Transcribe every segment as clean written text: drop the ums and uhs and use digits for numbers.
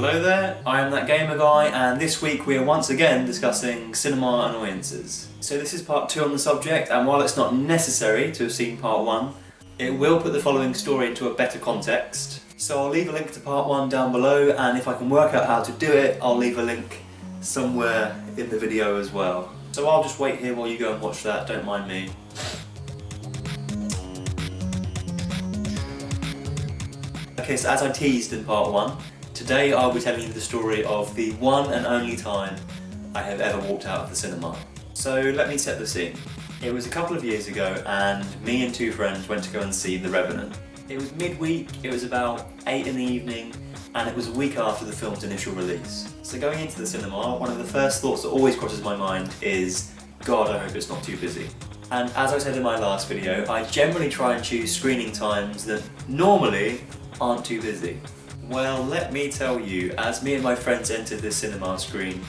Hello there, I am that Gamer guy, and this week we are once again discussing cinema annoyances. So this is part 2 on the subject, and while it's not necessary to have seen part 1, it will put the following story into a better context. So I'll leave a link to part 1 down below, and if I can work out how to do it, I'll leave a link somewhere in the video as well. So I'll just wait here while you go and watch that, don't mind me. Okay, so as I teased in part 1, today I'll be telling you the story of the one and only time I have ever walked out of the cinema. So let me set the scene. It was a couple of years ago and me and 2 friends went to go and see The Revenant. It was midweek, it was about 8 in the evening, and it was a week after the film's initial release. So going into the cinema, one of the first thoughts that always crosses my mind is, God, I hope it's not too busy. And as I said in my last video, I generally try and choose screening times that normally aren't too busy. Well, let me tell you, as me and my friends entered the cinema screen,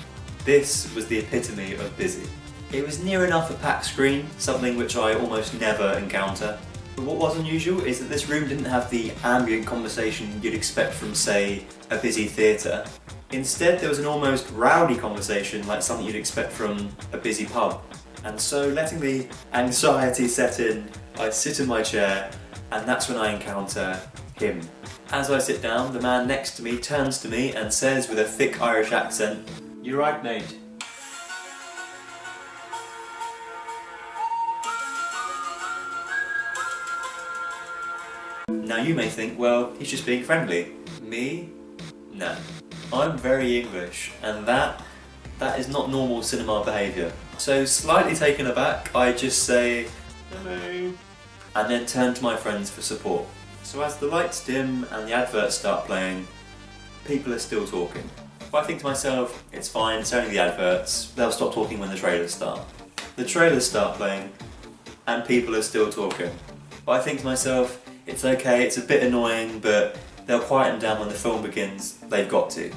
this was the epitome of busy. It was near enough a packed screen, something which I almost never encounter. But what was unusual is that this room didn't have the ambient conversation you'd expect from, say, a busy theatre. Instead, there was an almost rowdy conversation like something you'd expect from a busy pub. And so, letting the anxiety set in, I sit in my chair, and that's when I encounter him. As I sit down, the man next to me turns to me and says with a thick Irish accent, "You're right, mate." Now you may think, well, he's just being friendly. Me? No. I'm very English, and that is not normal cinema behaviour. So slightly taken aback, I just say, "Hello," and then turn to my friends for support. So as the lights dim and the adverts start playing, people are still talking. But I think to myself, it's fine, it's only the adverts, they'll stop talking when the trailers start. The trailers start playing, and people are still talking. But I think to myself, it's okay, it's a bit annoying, but they'll quieten down when the film begins, they've got to.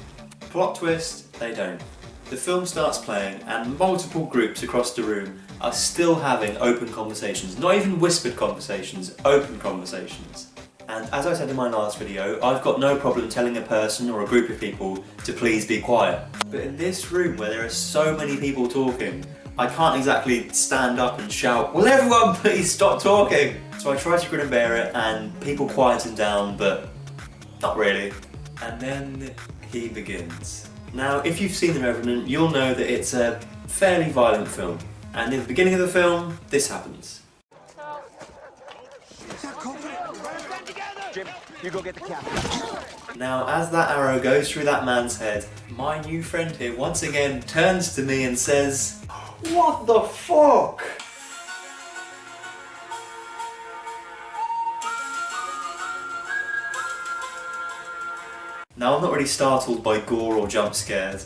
Plot twist, they don't. The film starts playing, and multiple groups across the room are still having open conversations. Not even whispered conversations, open conversations. And as I said in my last video, I've got no problem telling a person or a group of people to please be quiet. But in this room where there are so many people talking, I can't exactly stand up and shout, "Will everyone please stop talking?" So I try to grin and bear it, and people quieten down, but not really. And then he begins. Now, if you've seen The Revenant, you'll know that it's a fairly violent film. And in the beginning of the film, this happens. Jim, you go get the cap. Now, as that arrow goes through that man's head, my new friend here once again turns to me and says, "What the fuck?" Now, I'm not really startled by gore or jump scares,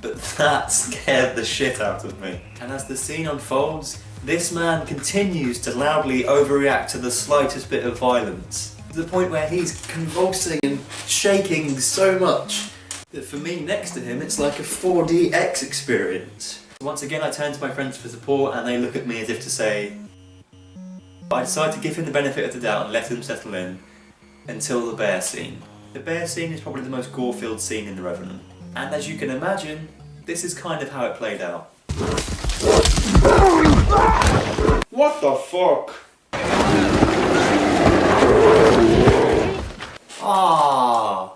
but that scared the shit out of me. And as the scene unfolds, this man continues to loudly overreact to the slightest bit of violence. To the point where he's convulsing and shaking so much that for me next to him it's like a 4DX experience. Once again I turn to my friends for support and they look at me as if to say, I decide to give him the benefit of the doubt and let him settle in until the bear scene. The bear scene is probably the most gore-filled scene in The Revenant. And as you can imagine, this is kind of how it played out. What the fuck? Ah!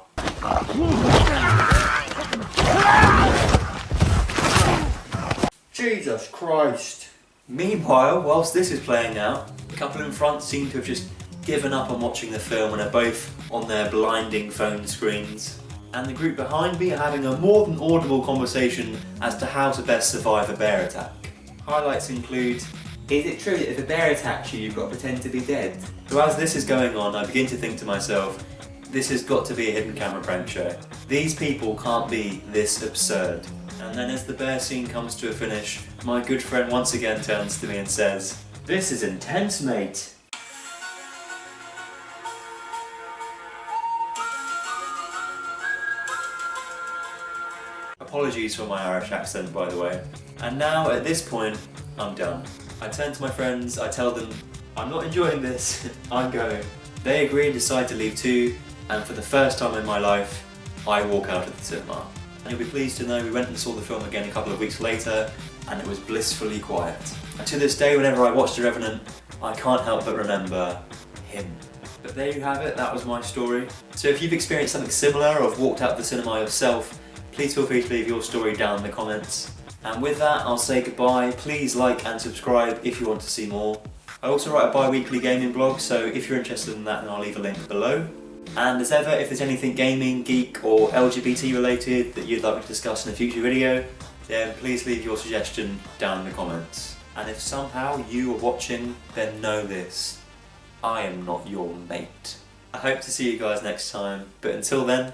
Jesus Christ! Meanwhile, whilst this is playing out, the couple in front seem to have just given up on watching the film and are both on their blinding phone screens. And the group behind me are having a more than audible conversation as to how to best survive a bear attack. Highlights include, is it true that if a bear attacks you, you've got to pretend to be dead? So as this is going on, I begin to think to myself, this has got to be a hidden camera prank show. These people can't be this absurd. And then as the bear scene comes to a finish, my good friend once again turns to me and says, "This is intense, mate." Apologies for my Irish accent, by the way. And now, at this point, I'm done. I turn to my friends, I tell them, I'm not enjoying this, I'm going. They agree and decide to leave too, and for the first time in my life, I walk out of the cinema. And you'll be pleased to know we went and saw the film again a couple of weeks later, and it was blissfully quiet. And to this day, whenever I watch The Revenant, I can't help but remember him. But there you have it, that was my story. So if you've experienced something similar or have walked out of the cinema yourself, please feel free to leave your story down in the comments. And with that, I'll say goodbye. Please like and subscribe if you want to see more. I also write a bi-weekly gaming blog, so if you're interested in that, then I'll leave a link below. And as ever, if there's anything gaming, geek or LGBT related that you'd like me to discuss in a future video, then please leave your suggestion down in the comments. And if somehow you are watching, then know this: I am not your mate. I hope to see you guys next time, but until then,